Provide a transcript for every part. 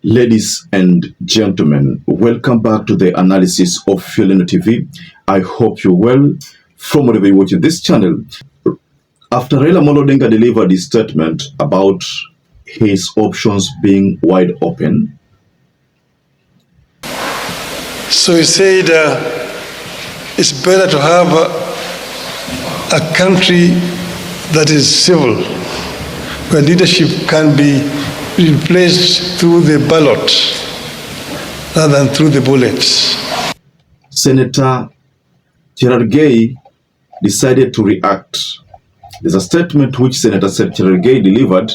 Ladies and gentlemen, welcome back to the analysis of YOLENO TV. I hope you're well from wherever you're watching this channel. After Raila Odinga delivered his statement about his options being wide open, so he said it's better to have a country that is civil, where leadership can be replaced through the ballot rather than through the bullets. Senator Cherargei decided to react. There's a statement which Senator Cherargei delivered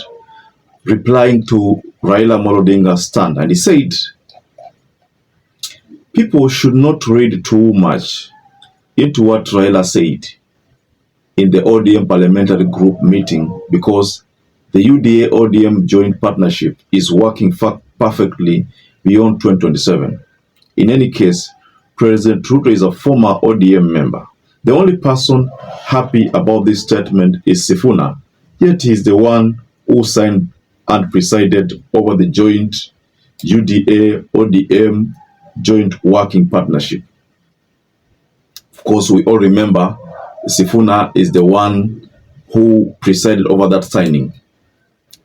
replying to Raila Odinga's stand, and he said, people should not read too much into what Raila said in the ODM parliamentary group meeting, because the UDA-ODM joint partnership is working perfectly beyond 2027. In any case, President Ruto is a former ODM member. The only person happy about this statement is Sifuna, yet he is the one who signed and presided over the joint UDA-ODM joint working partnership. Of course, we all remember Sifuna is the one who presided over that signing.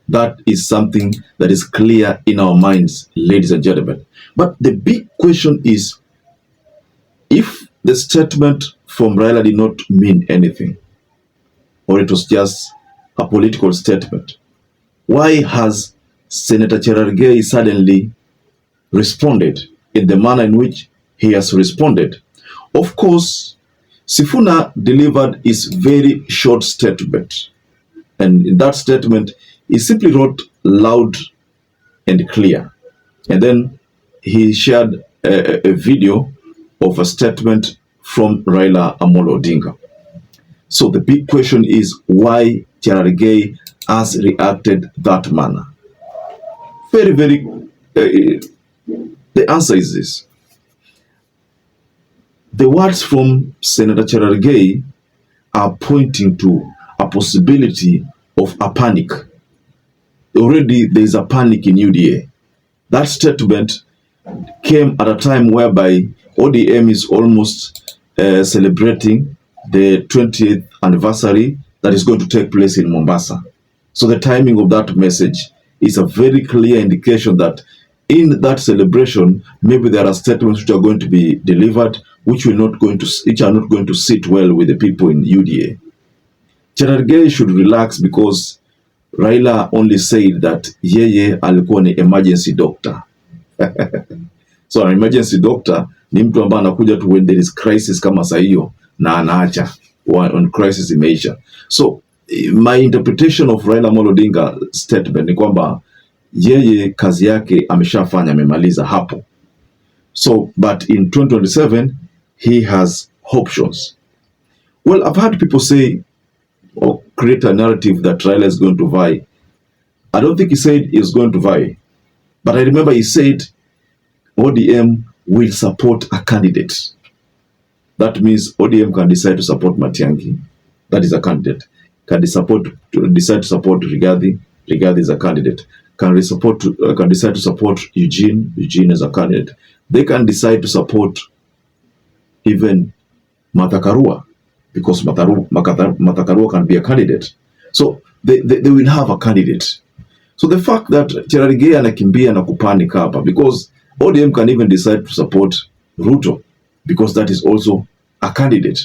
That is something that is clear in our minds, ladies and gentlemen. But the big question is, if the statement from Raila did not mean anything, or it was just a political statement, why has Senator Cherargei suddenly responded in the manner in which he has responded? Of course, Sifuna delivered his very short statement, and in that statement, he simply wrote loud and clear. And then he shared a video of a statement from Raila Odinga. So the big question is why Cherargei has reacted that manner. The answer is this. The words from Senator Cherargei are pointing to a possibility of a panic. Already there is a panic in UDA. That statement came at a time whereby ODM is almost celebrating the 20th anniversary that is going to take place in Mombasa. So the timing of that message is a very clear indication that in that celebration, maybe there are statements which are going to be delivered which are not going to sit well with the people in UDA. Cherargei should relax, because Raila only said that yeye alikuwa ni emergency doctor. So an emergency doctor ni mtu ambaye anakuja tu when there is crisis kama saa hiyo na anaacha on crisis imeisha. So my interpretation of Raila Odinga statement ni kwamba yeye kazi yake ameshafanya, amemaliza hapo. So but in 2027 he has options. Well, I've heard people say or create a narrative that Raila is going to vie. I don't think he said he's going to vie, but I remember he said ODM will support a candidate. That means ODM can decide to support Matiang'i, that is a candidate. Can decide to support Rigathi, Rigathi is a candidate. Can decide to support Eugene, Eugene is a candidate. They can decide to support even Martha Karua, because Martha Karua can be a candidate. So they will have a candidate. So the fact that Cherargei anakimbia na kupanic hapa, because ODM can even decide to support Ruto, because that is also a candidate.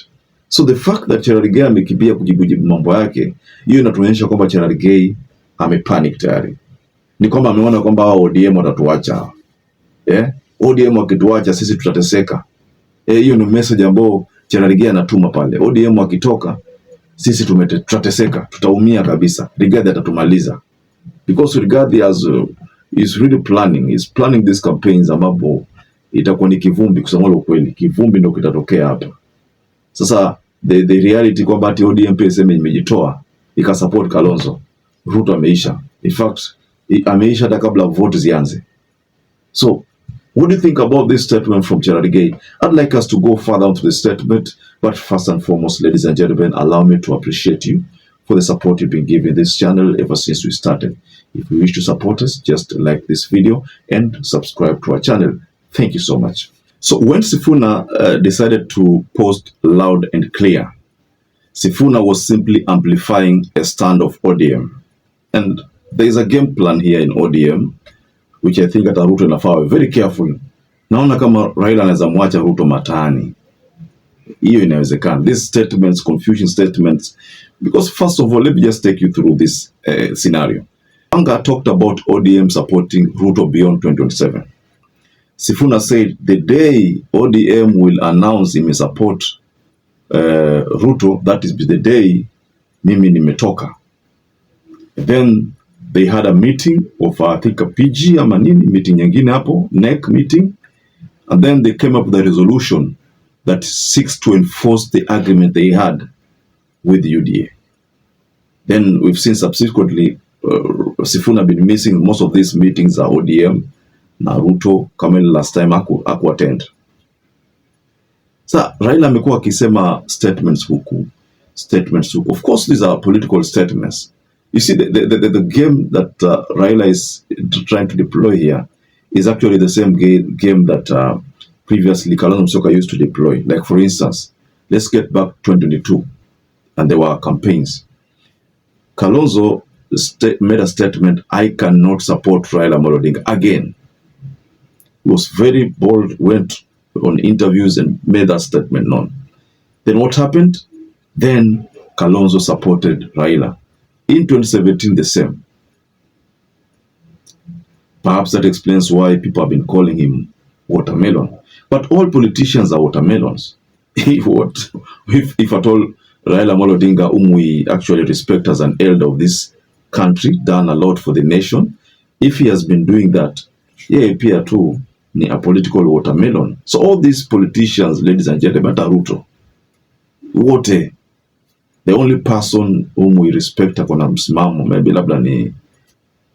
So the fact that Cherargei amekimbia kujibu mambo yake, hiyo inatuonyesha kwamba Cherargei amepanic tayari. Ni kwamba ameona kwamba ODM watatuacha. ODM wakituacha sisi tutateseka. Hiyo ni message ambayo Cherargei anatuma pale. ODM wakitoka sisi tutateseka, tutaumia kabisa. Rigathi atatumaliza. Because Rigathi is really planning these campaigns ambapo itakuwa ni kivumbi, kusema ukweli. Kivumbi ndio kitatokea hapa. Sasa the reality kwamba ati ODM PSM imejitoa ikasupport Kalonzo, Ruto ameisha. In fact, ameisha hata kabla vote zianze. So what do you think about this statement from Cherargei? I'd like us to go further into the statement, but first and foremost, ladies and gentlemen, allow me to appreciate you for the support you've been giving this channel ever since we started. If you wish to support us, just like this video and subscribe to our channel. Thank you so much. So when Sifuna decided to post loud and clear, Sifuna was simply amplifying a stand of ODM. And there is a game plan here in ODM, which I think at Ruto and Afawa very careful. Naona kama Raila anaweza mwacha Ruto mataani. Hiyo inawezekana. These statements, confusion statements, because first of all, let me just take you through this scenario. Anga talked about ODM supporting Ruto beyond 2027. Sifuna said the day ODM will announce he may support Ruto, that is the day mimi nimetoka. Then they had a meeting of I think a PG ama nini meeting nyingine hapo, NEC meeting, and then they came up with a resolution that seeks to enforce the agreement they had with the UDA. Then we've seen subsequently Sifuna been missing most of these meetings at ODM. Ruto Kamel last time aku attend. So Raila amekuwa akisema statements huku. Of course these are political statements. You see the game that Raila is trying to deploy here is actually the same game that previously Kalonzo Musyoka used to deploy. Like for instance, let's get back 2022 and there were campaigns. Kalonzo made a statement, I cannot support Raila Odinga again. He was very bold, went on interviews and made that statement known. Then what happened? Then Kalonzo supported Raila. In 2017, the same. Perhaps that explains why people have been calling him watermelon. But all politicians are watermelons. If at all Raila Odinga, whom we actually respect as an elder of this country, done a lot for the nation, if he has been doing that, yeah, appear too ni a political watermelon. So all these politicians, ladies and gentlemen, Ruto, wote, the only person whom we respect akona msimamo maybe labda ni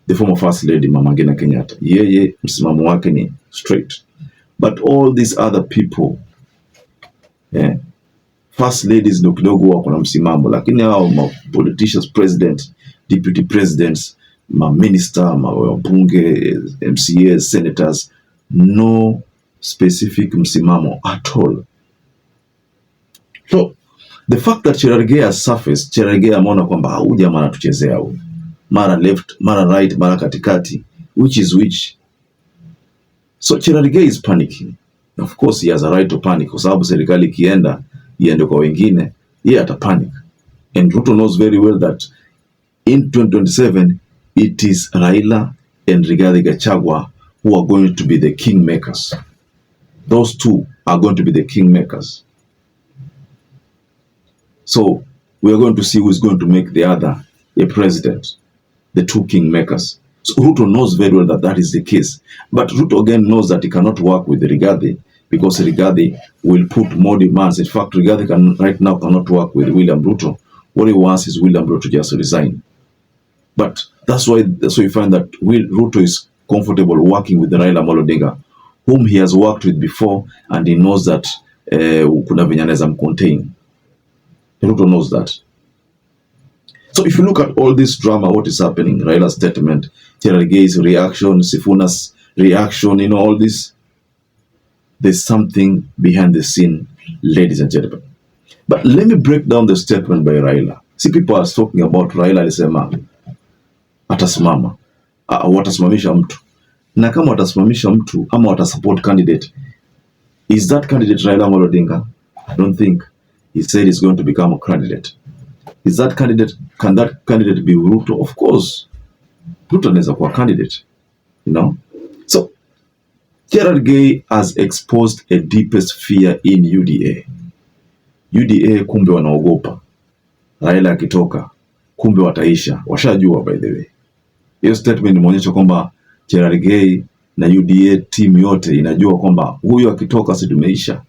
the former first lady Mama Ngina Kenyatta. Yeye msimamo wake ni straight. But all these other people, yeah, first ladies ndo kidogo wako na msimamo, lakini hao politicians, president, deputy presidents, minister, wabunge, MCAs, senators, no specific msimamo at all. So the fact that Cherargei has surfaced, Cherargei ameona kwamba huyu jamaa anatuchezea huyu, mara left, mara right, mara katikati, which is which. So Cherargei is panicking. Of course he has a right to panic, kwa sababu serikali ikienda iende kwa wengine, yeye atapanic. And Ruto knows very well that in 2027 it is Raila and Rigathi Gachagua who are going to be the kingmakers. Those two are going to be the kingmakers. So we are going to see who is going to make the other a president, the two kingmakers. So Ruto knows very well that that is the case. But Ruto again knows that he cannot work with Rigathi because Rigathi will put more demands. In fact, Rigathi right now cannot work with William Ruto. What he wants is William Ruto to just resign. But that's why you find that Ruto is comfortable working with Raila Odinga, whom he has worked with before, and he knows that kuna venye anaweza mcontain. Ruto knows that. So if you look at all this drama, what is happening, Raila's statement, Cherargei's reaction, Sifuna's reaction, all this, there's something behind the scene, ladies and gentlemen. But let me break down the statement by Raila. See, people are talking about Raila alisema atasimama, watasimamisha mtu. Na kama watasimamisha mtu ama watasupport candidate, is that candidate Raila Odinga? I don't think. He said he's going to become a candidate. Is that candidate, can that candidate be Ruto? Of course. Ruto anaweza kuwa candidate, So, Cherargei has exposed a deepest fear in UDA. UDA kumbe wanaogopa. Raila akitoka, kumbe wataisha. Washajua by the way. Hiyo statement inaonyesha kwamba Cherargei na UDA team yote inajua kwamba huyo akitoka si tumeisha.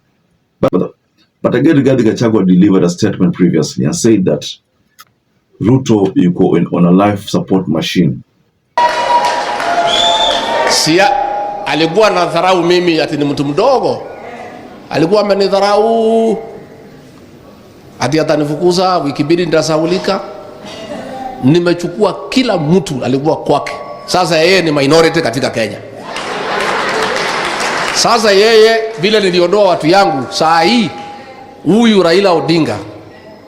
But again, Rigathi Gachagua delivered a statement previously and said that Ruto yuko on a life support machine. Alikuwa na dharau mimi ati ni mtu mdogo. Alikuwa amenidharau ati atanifukuza wiki mbili nitasaulika. nimechukua kila mtu alikuwa kwake. Sasa yeye ni minority katika Kenya. Sasa yeye vile niliondoa watu yangu, saa hii huyu Raila Odinga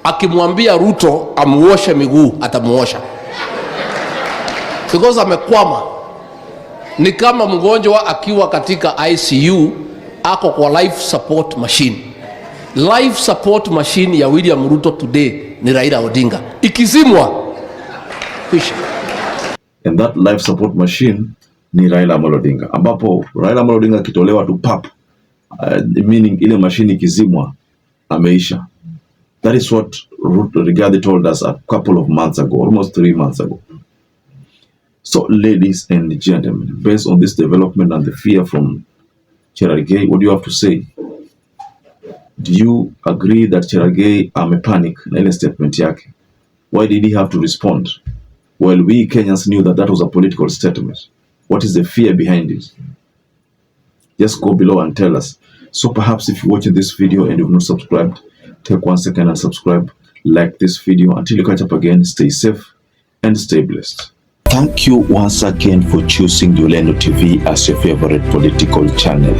akimwambia Ruto amuoshe miguu atamuosha, because amekwama. Ni kama mgonjwa akiwa katika ICU ako kwa life support machine. Life support machine ya William Ruto today ni Raila Odinga. Ikizimwa kisha, and that life support machine ni Raila Odinga, ambapo Raila Odinga akitolewa tu pap, meaning ile machine ikizimwa ameisha. That is what Cherargei told us a couple of months ago, almost 3 months ago. So, ladies and gentlemen, based on this development and the fear from Cherargei, what do you have to say? Do you agree that Cherargei amepanic na ile statement yake? Why did he have to respond? Well, we Kenyans knew that that was a political statement. What is the fear behind it? Just go below and tell us. So perhaps if you're watching this video and you've not subscribed, take 1 second and subscribe, like this video. Until you catch up again, stay safe and stay blessed. Thank you once again for choosing YOLENO TV as your favorite political channel.